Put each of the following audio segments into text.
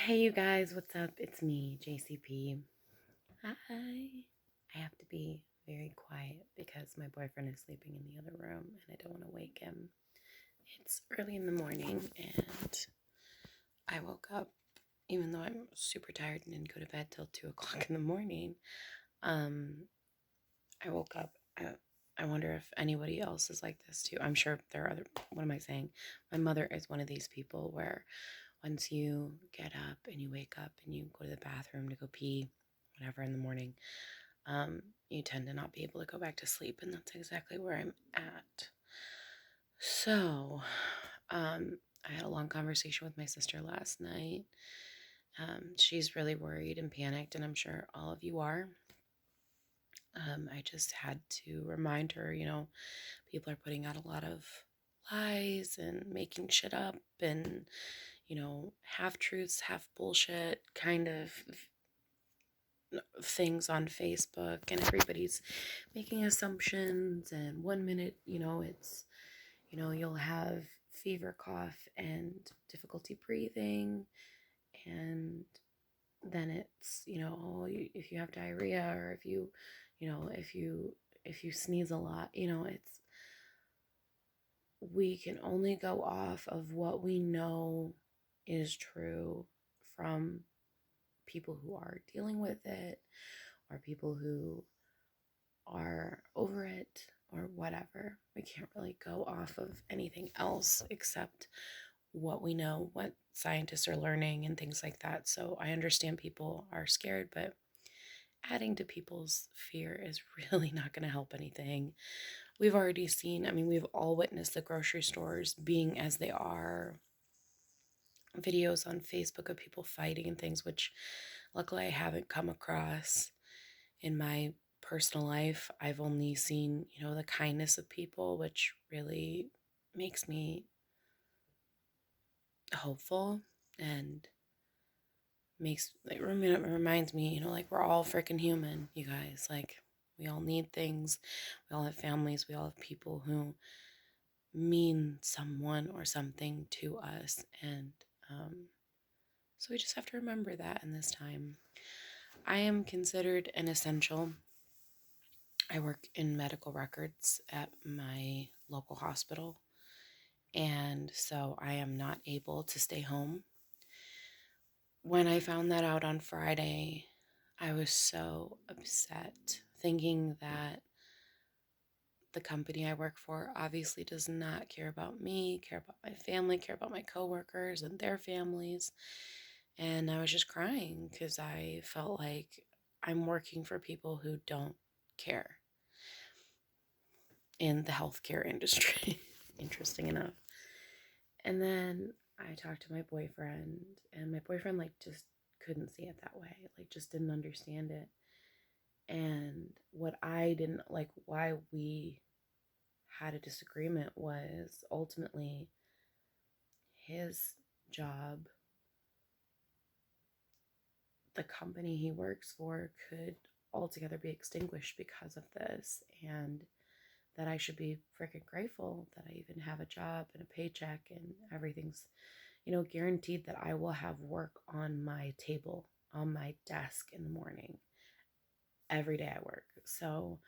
Hey, you guys, what's up? It's me, JCP. Hi. I have to be very quiet because my boyfriend is sleeping in the other room and I don't want to wake him. It's early in the morning and I woke up, even though I'm super tired and didn't go to bed till 2 o'clock in the morning. Um, I woke up. I wonder if anybody else is like this too. I'm sure there are other. What am I saying? My mother is one of these people where once you get up and you wake up and you go to the bathroom to go pee, whatever in the morning, you tend to not be able to go back to sleep, and that's exactly where I'm at. So, I had a long conversation with my sister last night. She's really worried and panicked, and I'm sure all of you are. I just had to remind her, people are putting out a lot of lies and making shit up and, half truths, half bullshit kind of things on Facebook, and everybody's making assumptions. And 1 minute, you'll have fever, cough, and difficulty breathing. And then it's, if you have diarrhea or if you, you know, if you sneeze a lot, we can only go off of what we know is true from people who are dealing with it or people who are over it or whatever. We can't really go off of anything else except what we know, what scientists are learning, and things like that. So I understand people are scared, but adding to people's fear is really not going to help anything. We've already seen, we've all witnessed the grocery stores being as they are, videos on Facebook of people fighting and things, which luckily I haven't come across in my personal life. I've only seen, the kindness of people, which really makes me hopeful and reminds me, like we're all freaking human, you guys. Like we all need things. We all have families. We all have people who mean someone or something to us. And so we just have to remember that in this time. I am considered an essential. I work in medical records at my local hospital, and so I am not able to stay home. When I found that out on Friday, I was so upset, thinking that the company I work for obviously does not care about me, care about my family, care about my coworkers and their families. And I was just crying because I felt like I'm working for people who don't care in the healthcare industry. Interesting enough. And then I talked to my boyfriend, and my boyfriend just couldn't see it that way, just didn't understand it. And what I didn't like, why we had a disagreement, was ultimately his job, the company he works for, could altogether be extinguished because of this. And that I should be freaking grateful that I even have a job and a paycheck and everything's, guaranteed, that I will have work on my table, on my desk in the morning, every day I work. So,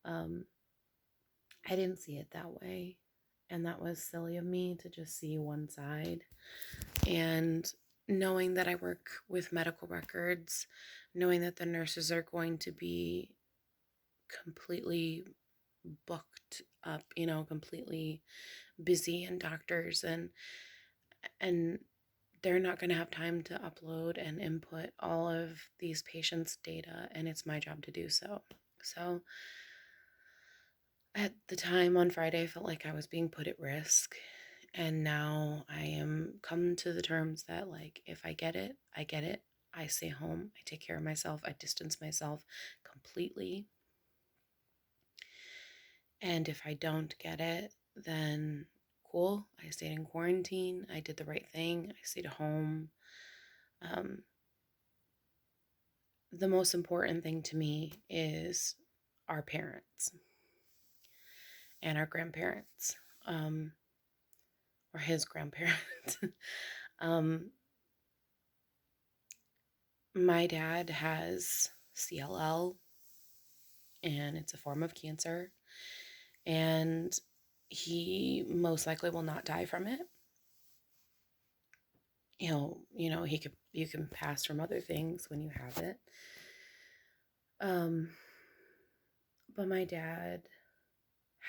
um, I didn't see it that way. And that was silly of me to just see one side. And knowing that I work with medical records, knowing that the nurses are going to be completely booked up, completely busy, and doctors and they're not going to have time to upload and input all of these patients' data, and it's my job to do so. So at the time on Friday, I felt like I was being put at risk. And now I am come to the terms that, if I get it, I get it. I stay home. I take care of myself. I distance myself completely. And if I don't get it, then cool. I stayed in quarantine. I did the right thing. I stayed home. Um, the most important thing to me is our parents and our grandparents, or his grandparents. um, My dad has CLL, and it's a form of cancer, and he most likely will not die from it. You can pass from other things when you have it. Um, but my dad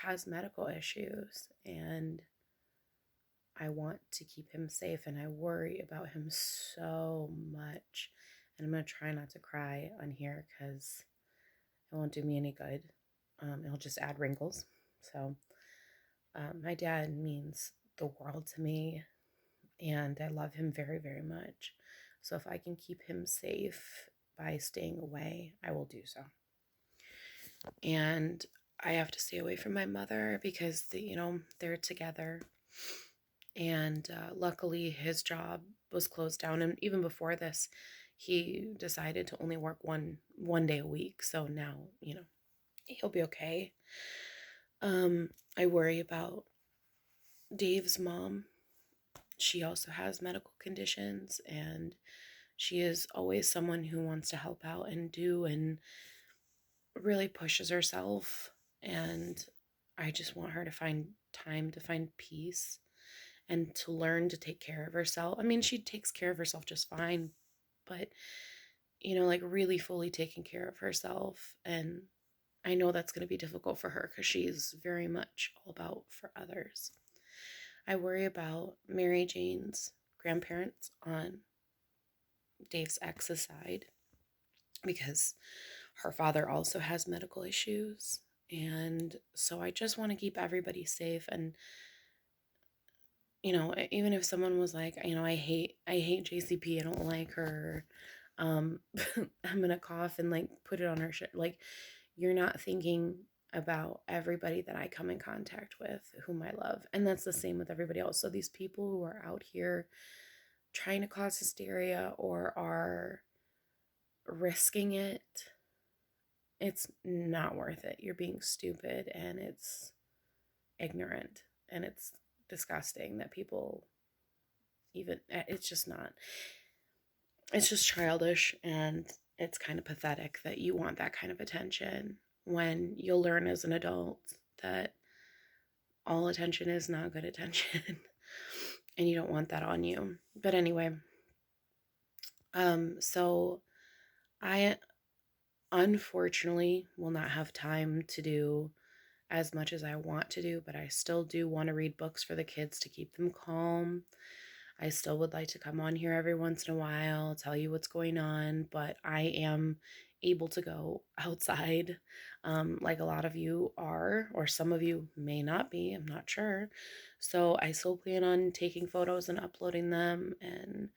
has medical issues, and I want to keep him safe, and I worry about him so much. And I'm going to try not to cry on here because it won't do me any good. It'll just add wrinkles. So, my dad means the world to me, and I love him very, very much. So, if I can keep him safe by staying away, I will do so. And I have to stay away from my mother because they're together. And luckily, his job was closed down, and even before this, he decided to only work one day a week. So now, he'll be okay. I worry about Dave's mom. She also has medical conditions, and she is always someone who wants to help out and do and really pushes herself. And I just want her to find time to find peace and to learn to take care of herself. I mean, she takes care of herself just fine, but like really fully taking care of herself. And I know that's going to be difficult for her because she's very much all about for others. I worry about Mary Jane's grandparents on Dave's ex's side because her father also has medical issues. And so I just want to keep everybody safe. And even if someone was like, I hate JCP, I don't like her, I'm gonna cough and like put it on her shit. Like, you're not thinking about everybody that I come in contact with, whom I love. And that's the same with everybody else. So these people who are out here trying to cause hysteria or are risking it, it's not worth it. You're being stupid, and it's ignorant, and it's disgusting that people even, it's just not, it's just childish, and it's kind of pathetic that you want that kind of attention when you'll learn as an adult that all attention is not good attention. And you don't want that on you. But anyway, so I unfortunately will not have time to do as much as I want to do, but I still do want to read books for the kids to keep them calm. I still would like to come on here every once in a while, tell you what's going on, but I am able to go outside, like a lot of you are, or some of you may not be, I'm not sure. So I still plan on taking photos and uploading them and,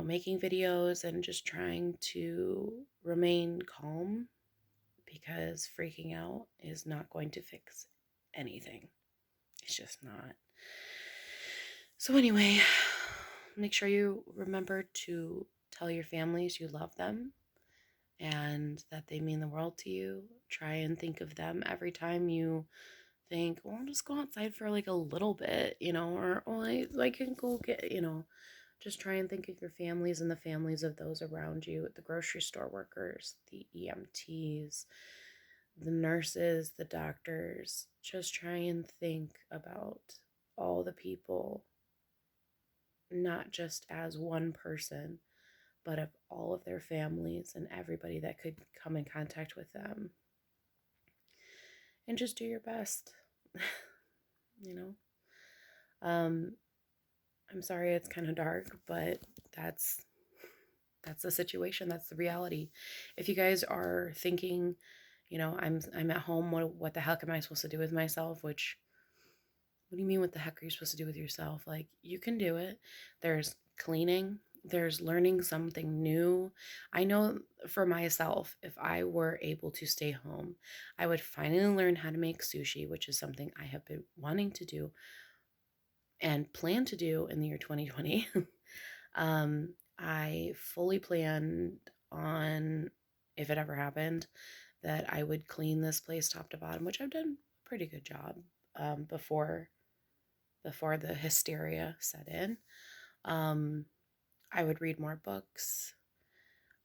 making videos and just trying to remain calm because freaking out is not going to fix anything. It's just not. So anyway, make sure you remember to tell your families you love them and that they mean the world to you. Try and think of them every time you think, well, I'll just go outside for like a little bit, or I can go get, just try and think of your families and the families of those around you, the grocery store workers, the EMTs, the nurses, the doctors. Just try and think about all the people, not just as one person, but of all of their families and everybody that could come in contact with them. And just do your best. you know. I'm sorry it's kind of dark, but that's the situation. That's the reality. If you guys are thinking, I'm at home, what the heck am I supposed to do with myself? Which, what do you mean, what the heck are you supposed to do with yourself? Like, you can do it. There's cleaning, there's learning something new. I know for myself, if I were able to stay home, I would finally learn how to make sushi, which is something I have been wanting to do and plan to do in the year 2020. I fully planned on, if it ever happened, that I would clean this place top to bottom, which I've done a pretty good job before the hysteria set in. I would read more books.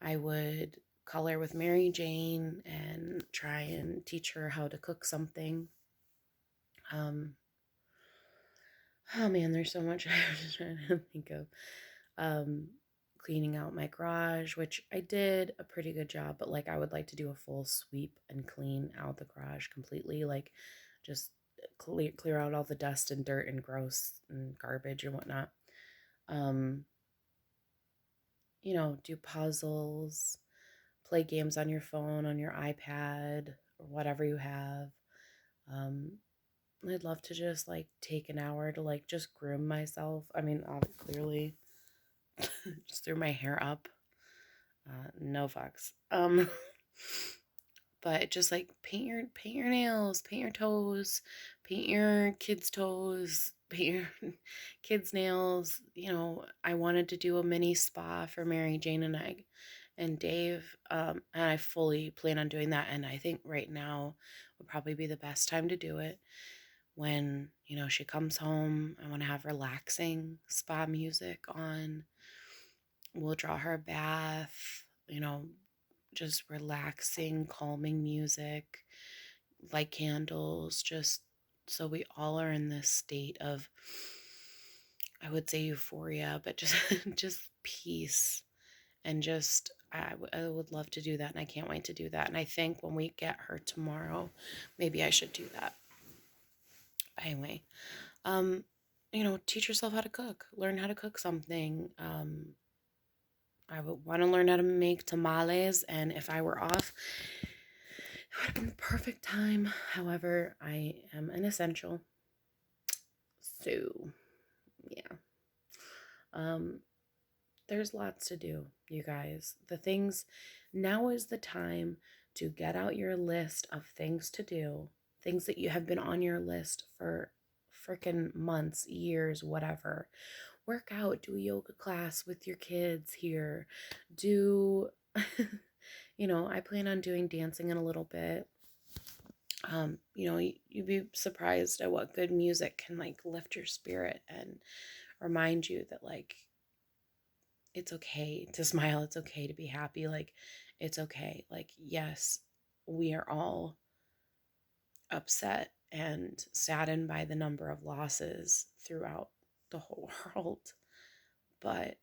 I would color with Mary Jane and try and teach her how to cook something. Um, oh man, there's so much I was trying to think of. Um, Cleaning out my garage, which I did a pretty good job, but like I would like to do a full sweep and clean out the garage completely, like just clear out all the dust and dirt and gross and garbage and whatnot. Um, do puzzles, play games on your phone, on your iPad, or whatever you have. Um, I'd love to just like take an hour to like just groom myself. I mean, clearly, just threw my hair up. No fucks. But just like paint your nails, paint your toes, paint your kids' toes, paint your kids' nails. I wanted to do a mini spa for Mary Jane and Dave, and I fully plan on doing that. And I think right now would probably be the best time to do it. When she comes home, I want to have relaxing spa music on. We'll draw her a bath, just relaxing, calming music, light candles, just so we all are in this state of, I would say, euphoria, but just just peace. And just I would love to do that, and I can't wait to do that. And I think when we get her tomorrow, maybe I should do that. Anyway, um, teach yourself how to cook. Learn how to cook something. I would want to learn how to make tamales, and if I were off, it would have been the perfect time. However, I am an essential. So, yeah. Um, there's lots to do, you guys. Now is the time to get out your list of things to do, things that you have been on your list for freaking months, years, whatever. Work out, do a yoga class with your kids here. Do, I plan on doing dancing in a little bit. You'd be surprised at what good music can like lift your spirit and remind you that like it's okay to smile, it's okay to be happy, like it's okay. Like yes, we are all upset and saddened by the number of losses throughout the whole world, but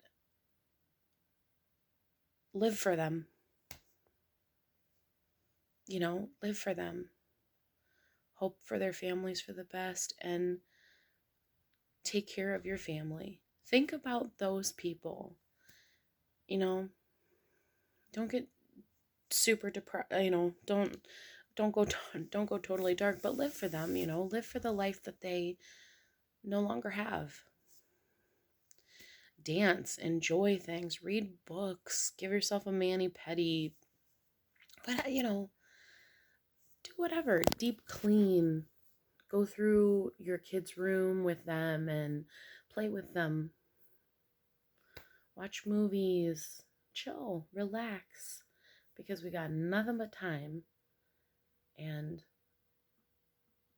live for them. Live for them. Hope for their families for the best and take care of your family. Think about those people. Don't get super depressed. Don't go don't go totally dark, but live for them. Live for the life that they no longer have. Dance, enjoy things, read books, give yourself a mani-pedi, but do whatever. Deep clean. Go through your kids' room with them and play with them. Watch movies, chill, relax, because we got nothing but time, and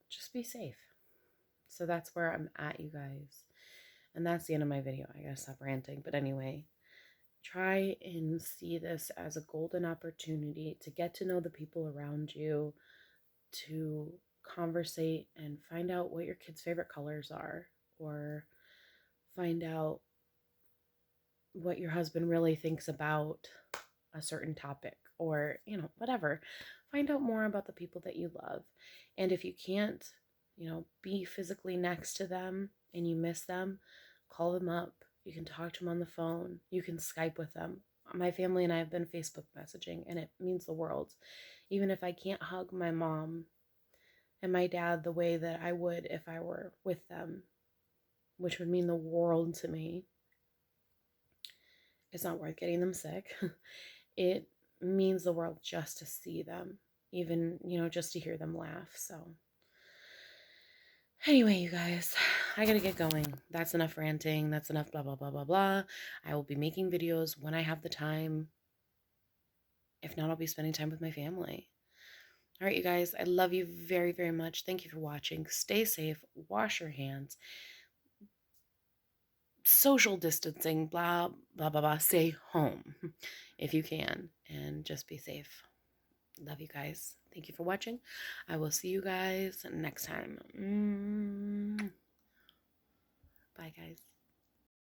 just be safe. So that's where I'm at, you guys. And that's the end of my video. I gotta stop ranting. But anyway, try and see this as a golden opportunity to get to know the people around you, to conversate and find out what your kids' favorite colors are, or find out what your husband really thinks about a certain topic, or whatever. Find out more about the people that you love. And if you can't be physically next to them and you miss them, call them up. You can talk to them on the phone. You can Skype with them. My family and I have been Facebook messaging, and it means the world. Even if I can't hug my mom and my dad the way that I would if I were with them, which would mean the world to me, it's not worth getting them sick. It means the world just to see them, even, just to hear them laugh. So anyway, you guys, I gotta get going. That's enough ranting. That's enough blah, blah, blah, blah, blah. I will be making videos when I have the time. If not, I'll be spending time with my family. All right, you guys, I love you very, very much. Thank you for watching. Stay safe. Wash your hands. social distancing, blah, blah, blah, blah. Stay home if you can, and just be safe. Love you guys. Thank you for watching. I will see you guys next time. Bye, guys.